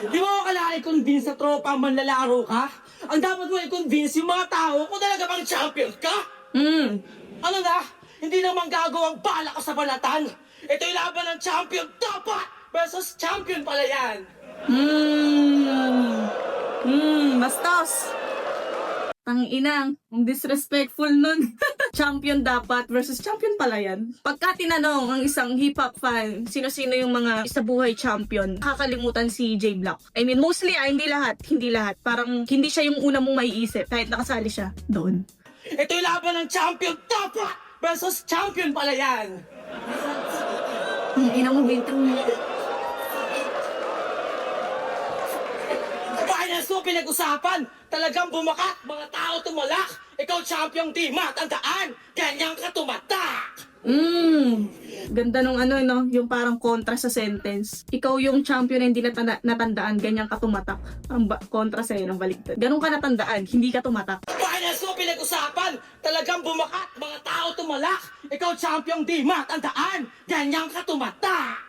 Di mo ako kailangan i-convince sa tropa manlalaro ka? Ang dapat mo i-convince yung mga tao kung talaga bang champion ka? Ano na? Hindi naman gagawang bala ka sa balatan. Ito yung laban ng champion dapat versus champion pala yan. Bastos. Tanginang, ang disrespectful nun. Champion dapat versus champion pala yan. Pagka tinanong ang isang hip-hop fan, sino-sino yung mga isa buhay champion, kakalimutan si J Block. I mean, mostly hindi lahat. Parang hindi siya yung una mong maiisip kahit nakasali siya doon. Ito yung laban ng champion dapat versus champion pala yan. Ang ina mo, bintang mo. Finals mo pinag-usapan. Talagang bumakat, mga tao tumalak. Ikaw champion di matandaan. Ganyan ka tumatak. Ganda nung no, yung parang kontra sa sentence. Ikaw yung champion na hindi natandaan, ganyan ka tumatak. Parang kontra sa'yo ng baliktad. Ganun ka natandaan, hindi ka tumatak. Finals mo pinag-usapan. Talagang bumakat, mga tao tumalak. Ikaw champion di matandaan. Ganyan ka tumatak.